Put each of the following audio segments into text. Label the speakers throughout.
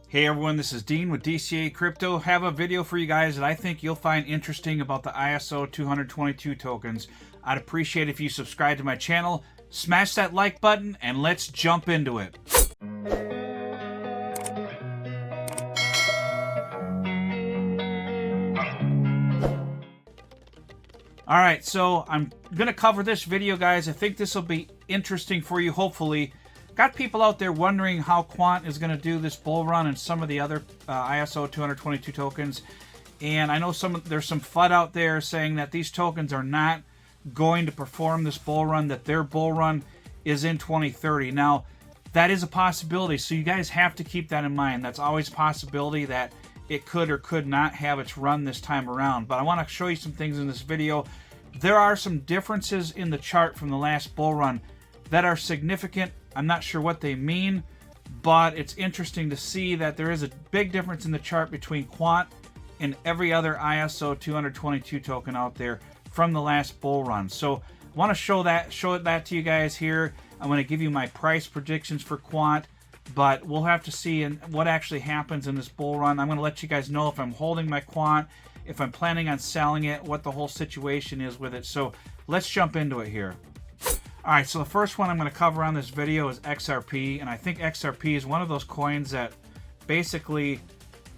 Speaker 1: Hey everyone, this is Dean with DCA Crypto. Have a video for you guys that I think you'll find interesting about the ISO 222 tokens. I'd appreciate if you subscribe to my channel, smash that like button, and let's jump into it. Alright, so I'm going to cover this video, guys. I think this will be interesting for you, hopefully. Got people out there wondering how Quant is going to do this bull run and some of the other ISO 222 tokens. And I know there's some FUD out there saying that these tokens are not going to perform this bull run, that their bull run is in 2030. Now, that is a possibility, so you guys have to keep that in mind. That's always a possibility that it could or could not have its run this time around. But I want to show you some things in this video. There are some differences in the chart from the last bull run that are significant. I'm not sure what they mean, but it's interesting to see that there is a big difference in the chart between Quant and every other ISO 222 token out there from the last bull run. So I want to show that to you guys here. I'm going to give you my price predictions for Quant, but we'll have to see what actually happens in this bull run. I'm going to let you guys know if I'm holding my Quant, if I'm planning on selling it, what the whole situation is with it. So let's jump into it here. Alright, so the first one I'm going to cover on this video is XRP, and I think XRP is one of those coins that basically,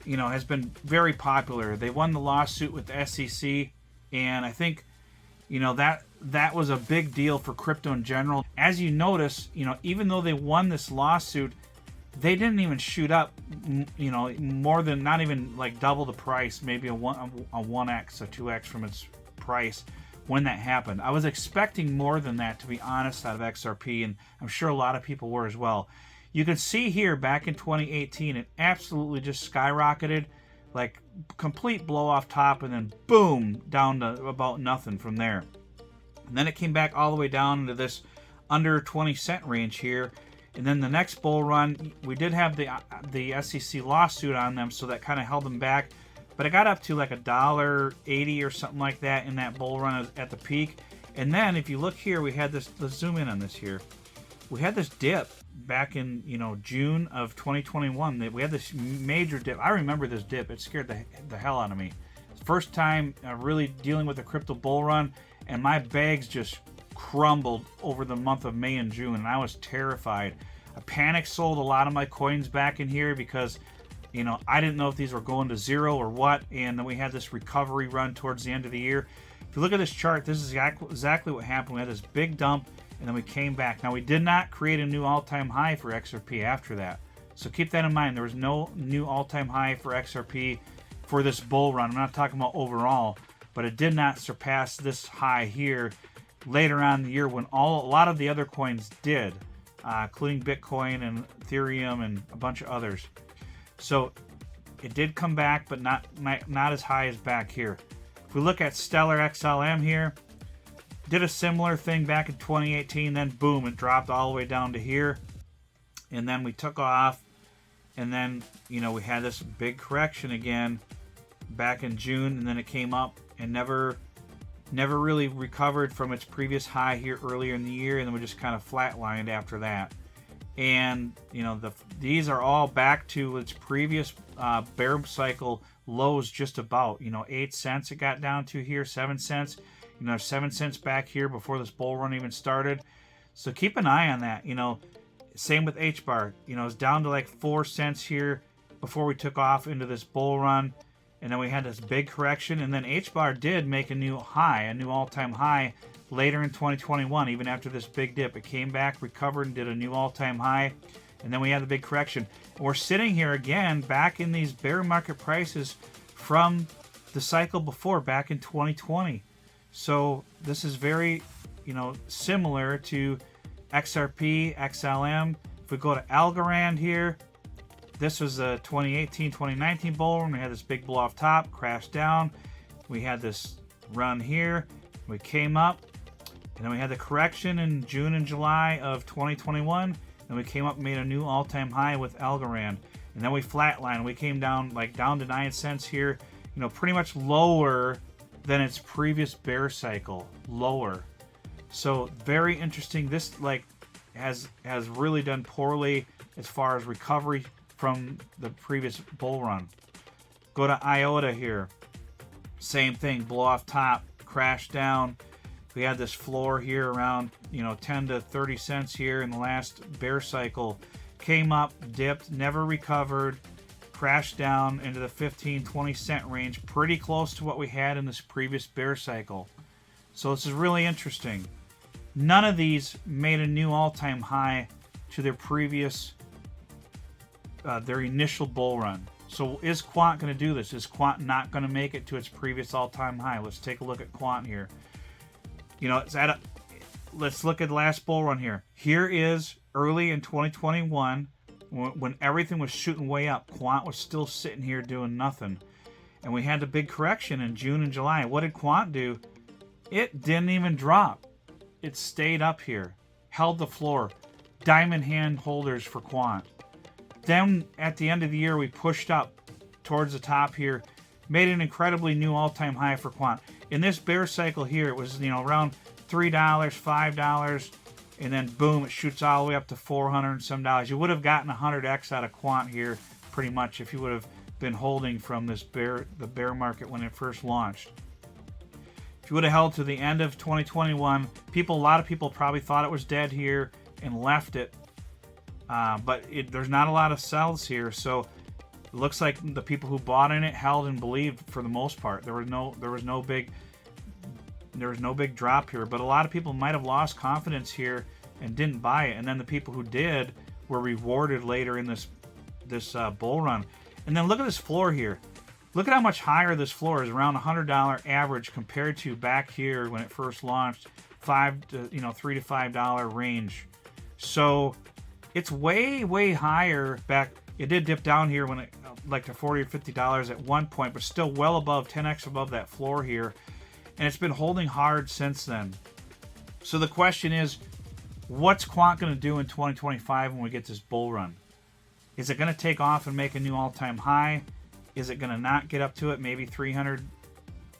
Speaker 1: you know, has been very popular. They won the lawsuit with the SEC, and I think, you know, that was a big deal for crypto in general. As you notice, you know, even though they won this lawsuit, they didn't even shoot up, you know, more than, not even like double the price, maybe a 1x, a 2x from its price when that happened. I was expecting more than that, to be honest, out of XRP, and I'm sure a lot of people were as well. You can see here back in 2018, it absolutely just skyrocketed, like complete blow off top, and then boom, down to about nothing from there. And then it came back all the way down into this under 20-cent range here. And then the next bull run, we did have the SEC lawsuit on them, so that kind of held them back. But it got up to like $1.80 or something like that in that bull run at the peak. And then if you look here, we had this, let's zoom in on this here. We had this dip back in, you know, June of 2021. We had this major dip. I remember this dip. It scared the hell out of me. First time really dealing with a crypto bull run, and my bags just crumbled over the month of May and June, and I was terrified. I panic sold a lot of my coins back in here because, you know, I didn't know if these were going to zero or what, and then we had this recovery run towards the end of the year. If you look at this chart, this is exactly what happened. We had this big dump, and then we came back. Now, we did not create a new all-time high for XRP after that, so keep that in mind. There was no new all-time high for XRP for this bull run. I'm not talking about overall, but it did not surpass this high here later on in the year when a lot of the other coins did, including Bitcoin and Ethereum and a bunch of others. So it did come back, but not as high as back here. If we look at Stellar XLM here, did a similar thing back in 2018, then boom, it dropped all the way down to here. And then we took off, and then, you know, we had this big correction again back in June, and then it came up and never really recovered from its previous high here earlier in the year, and then we just kind of flatlined after that. And, you know, these are all back to its previous bear cycle lows, just about, you know, 8 cents it got down to here, 7 cents, you know, 7 cents back here before this bull run even started. So keep an eye on that. You know, same with Hbar, you know, it's down to like 4 cents here before we took off into this bull run. And then we had this big correction, and then Hbar did make a new high, a new all-time high later in 2021, even after this big dip. It came back, recovered, and did a new all-time high, and then we had the big correction. And we're sitting here again back in these bear market prices from the cycle before, back in 2020. So this is very, you know, similar to XRP, XLM. If we go to Algorand here, this was a 2018-2019 bull run. We had this big blow off top, crashed down. We had this run here. We came up, and then we had the correction in June and July of 2021. And we came up and made a new all-time high with Algorand. And then we flatlined. We came down down to 9 cents here. You know, pretty much lower than its previous bear cycle. Lower. So very interesting. This has really done poorly as far as recovery from the previous bull run. Go to IOTA here. Same thing, blow off top, crash down. We had this floor here around, 10 to 30 cents here in the last bear cycle. Came up, dipped, never recovered, crashed down into the 15, 20 cent range, pretty close to what we had in this previous bear cycle. So this is really interesting. None of these made a new all-time high to their previous, their initial bull run. So is Quant going to do this? Is Quant not going to make it to its previous all-time high? Let's take a look at Quant here. It's at a, let's look at the last bull run here. Here is early in 2021 when everything was shooting way up. Quant was still sitting here doing nothing. And we had the big correction in June and July. What did Quant do? It didn't even drop. It stayed up here, held the floor. Diamond hand holders for Quant. Then at the end of the year, we pushed up towards the top here, made an incredibly new all-time high for Quant. In this bear cycle here, it was around $3, $5, and then boom, it shoots all the way up to $400 and some dollars. You would have gotten 100x out of Quant here, pretty much, if you would have been holding from the bear market when it first launched. If you would have held to the end of 2021, a lot of people probably thought it was dead here and left it. But there's not a lot of sells here, so it looks like the people who bought in it held and believed for the most part. There was no big drop here, but a lot of people might have lost confidence here and didn't buy it. And then the people who did were rewarded later in this bull run. And then look at this floor here. Look at how much higher this floor is, around $100 average compared to back here when it first launched, $3 to $5 range. So it's way higher back. It did dip down here when it like to $40 or $50 at one point, but still well above 10x above that floor here. And it's been holding hard since then. So the question is, what's Quant going to do in 2025 when we get this bull run? Is it going to take off and make a new all-time high? Is it going to not get up to it? Maybe 300,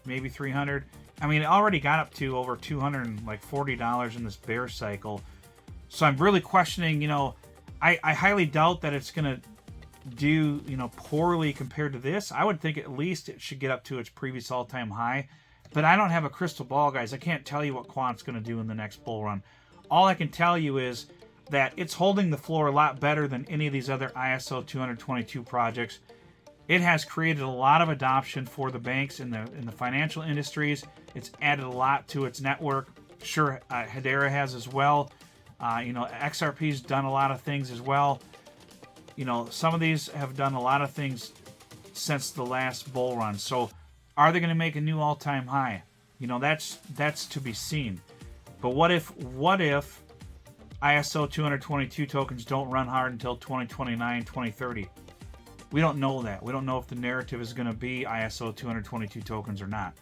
Speaker 1: maybe 300. I mean, it already got up to over $240 in this bear cycle. So I'm really questioning, I highly doubt that it's going to do, poorly compared to this. I would think at least it should get up to its previous all-time high. But I don't have a crystal ball, guys. I can't tell you what Quant's going to do in the next bull run. All I can tell you is that it's holding the floor a lot better than any of these other ISO 222 projects. It has created a lot of adoption for the banks in the financial industries. It's added a lot to its network. Sure, Hbar has as well. XRP's done a lot of things as well. Some of these have done a lot of things since the last bull run. So are they going to make a new all-time high? That's to be seen. But what if ISO 222 tokens don't run hard until 2029, 2030? We don't know that. We don't know if the narrative is going to be ISO 222 tokens or not.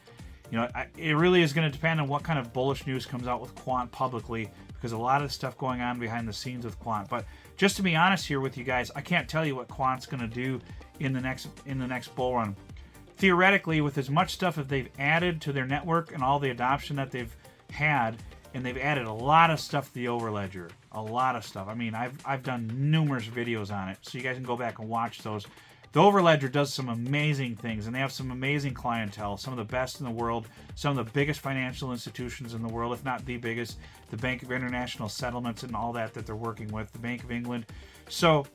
Speaker 1: It really is going to depend on what kind of bullish news comes out with Quant publicly, because a lot of stuff going on behind the scenes with Quant. But just to be honest here with you guys, I can't tell you what Quant's going to do in the next bull run. Theoretically, with as much stuff that they've added to their network and all the adoption that they've had, and they've added a lot of stuff to the Overledger, a lot of stuff. I mean, I've done numerous videos on it, so you guys can go back and watch those. The Overledger does some amazing things, and they have some amazing clientele, some of the best in the world, some of the biggest financial institutions in the world, if not the biggest, the Bank of International Settlements and all that they're working with, the Bank of England. So,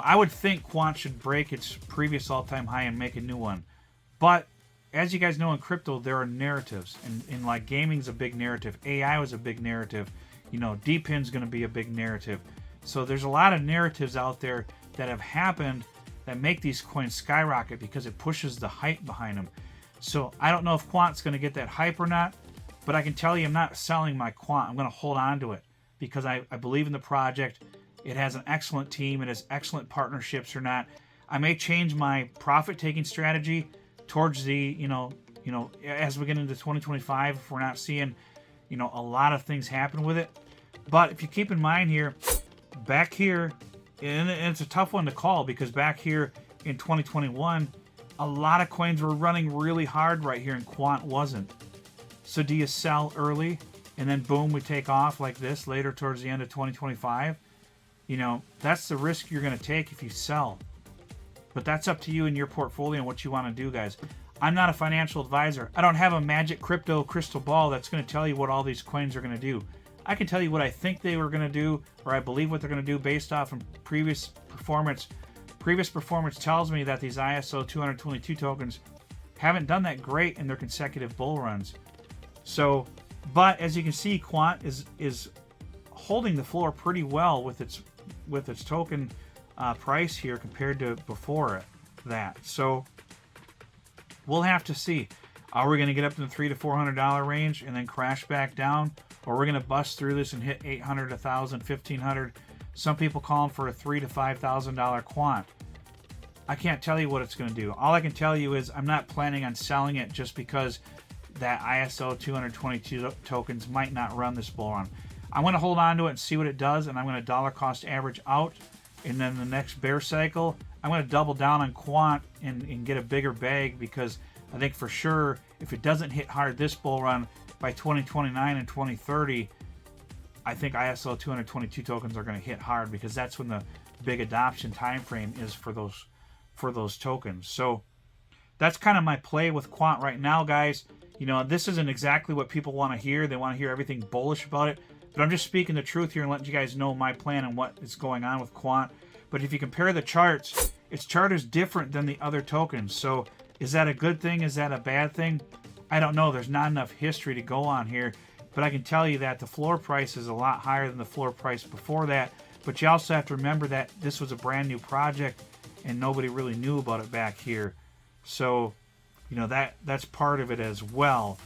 Speaker 1: I would think Quant should break its previous all-time high and make a new one. But as you guys know, in crypto, there are narratives, and like gaming's a big narrative. AI was a big narrative. DPIN's going to be a big narrative. So there's a lot of narratives out there that have happened that make these coins skyrocket because it pushes the hype behind them. So I don't know if Quant's going to get that hype or not, but I can tell you I'm not selling my Quant. I'm going to hold on to it because I believe in the project. It has an excellent team. It has excellent partnerships or not. I may change my profit-taking strategy towards the, as we get into 2025, if we're not seeing, a lot of things happen with it. But if you keep in mind here, back here, and it's a tough one to call because back here in 2021, a lot of coins were running really hard right here and Quant wasn't. So do you sell early and then boom, we take off like this later towards the end of 2025? you know, that's the risk you're going to take if you sell. But that's up to you and your portfolio and what you want to do, guys. I'm not a financial advisor. I don't have a magic crypto crystal ball that's going to tell you what all these coins are going to do. I can tell you what I think they were going to do, or I believe what they're going to do based off of previous performance. Previous performance tells me that these ISO 222 tokens haven't done that great in their consecutive bull runs. So, but as you can see, Quant is holding the floor pretty well with its token price here compared to before that. So we'll have to see. Are we going to get up to the $300 to $400 range and then crash back down, or we're going to bust through this and hit 800, 1,000, 1,500? Some people call them for a $3,000 to $5,000 Quant. I can't tell you what it's going to do. All I can tell you is I'm not planning on selling it just because that ISO 222 tokens might not run this bull run. I'm going to hold on to it and see what it does, and I'm going to dollar cost average out. And then the next bear cycle, I'm going to double down on Quant and get a bigger bag, because I think for sure if it doesn't hit hard this bull run, by 2029 and 2030, I think ISO 222 tokens are going to hit hard, because that's when the big adoption time frame is for those tokens. So that's kind of my play with Quant right now, guys. You know, this isn't exactly what people want to hear. They want to hear everything bullish about it. But I'm just speaking the truth here and letting you guys know my plan and what is going on with Quant. But if you compare the charts, its chart is different than the other tokens. So is that a good thing? Is that a bad thing? I don't know. There's not enough history to go on here. But I can tell you that the floor price is a lot higher than the floor price before that. But you also have to remember that this was a brand new project and nobody really knew about it back here. So, you know, that's part of it as well.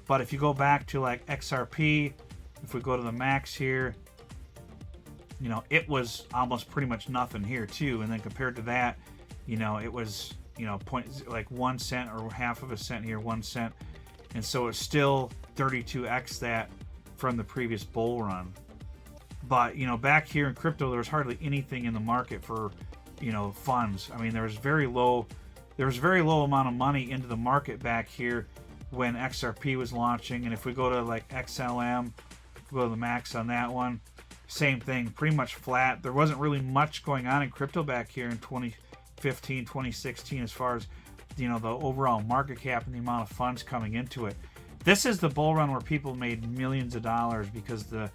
Speaker 1: But if you go back to like XRP, if we go to the max here, you know, it was almost pretty much nothing here too. And then compared to that, you know, it was, you know, like 1 cent or half of a cent here, 1 cent. And so it's still 32x that from the previous bull run. But, you know, back here in crypto, there was hardly anything in the market for, you know, funds. I mean, there was very low amount of money into the market back here when XRP was launching. And if we go to like XLM, go to the max on that one, same thing, pretty much flat. There wasn't really much going on in crypto back here in 2015, 2016 as far as, you know, the overall market cap and the amount of funds coming into it. This is the bull run where people made millions of dollars because the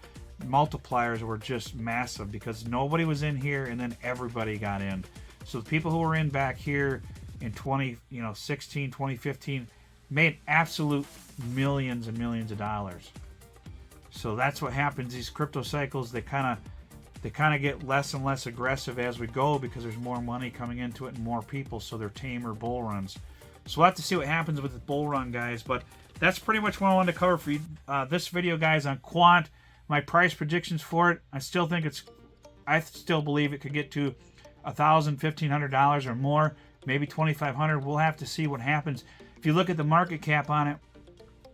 Speaker 1: multipliers were just massive, because nobody was in here and then everybody got in. So the people who were in back here in 2016, 2015 made absolute millions and millions of dollars. So that's what happens. These crypto cycles, they kind of get less and less aggressive as we go, because there's more money coming into it and more people, so they're tamer bull runs. So we'll have to see what happens with the bull run, guys. But that's pretty much what I wanted to cover for you this video, guys, on Quant. My price predictions for it, I still believe it could get to $1,000, $1,500 or more, maybe $2,500. We'll have to see what happens. If you look at the market cap on it,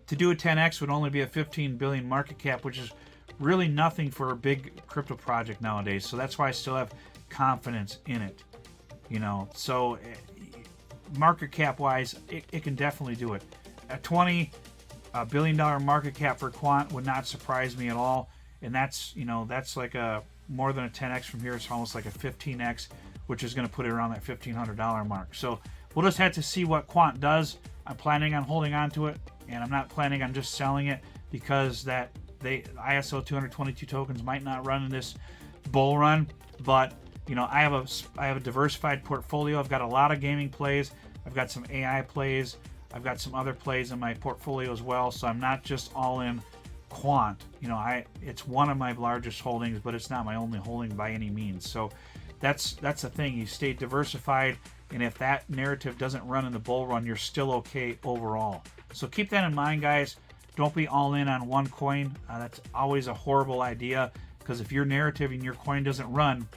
Speaker 1: to do a 10x would only be a 15 billion market cap, which is really nothing for a big crypto project nowadays. So that's why I still have confidence in it. You know, so market cap wise, it can definitely do it. A $20 billion market cap for Quant would not surprise me at all. And that's, you know, that's like a more than a 10x from here. It's almost like a 15x, which is going to put it around that $1,500 mark. So we'll just have to see what Quant does. I'm planning on holding on to it, and I'm not planning on just selling it, because that ISO 222 tokens might not run in this bull run. But, you know, I have a diversified portfolio. I've got a lot of gaming plays. I've got some AI plays. I've got some other plays in my portfolio as well. So I'm not just all in Quant. You know, it's one of my largest holdings, but it's not my only holding by any means. So that's the thing. You stay diversified, and if that narrative doesn't run in the bull run, you're still okay overall. So keep that in mind, guys. Don't be all in on one coin. That's always a horrible idea, because if your narrative and your coin doesn't run,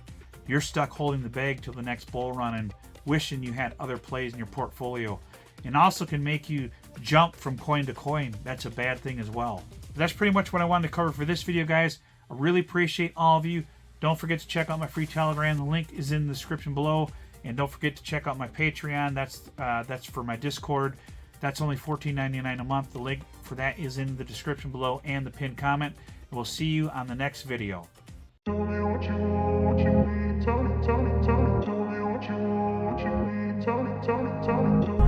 Speaker 1: you're stuck holding the bag till the next bull run and wishing you had other plays in your portfolio. And also can make you jump from coin to coin. That's a bad thing as well. But that's pretty much what I wanted to cover for this video, guys. I really appreciate all of you. Don't forget to check out my free Telegram. The link is in the description below. And don't forget to check out my Patreon. That's for my Discord. That's only $14.99 a month. The link for that is in the description below and the pinned comment. And we'll see you on the next video.
Speaker 2: Tell me what you want, what you need. Tell me, tell me, tell me, tell me what you want, what you need. Tell me, tell me, tell me, tell me.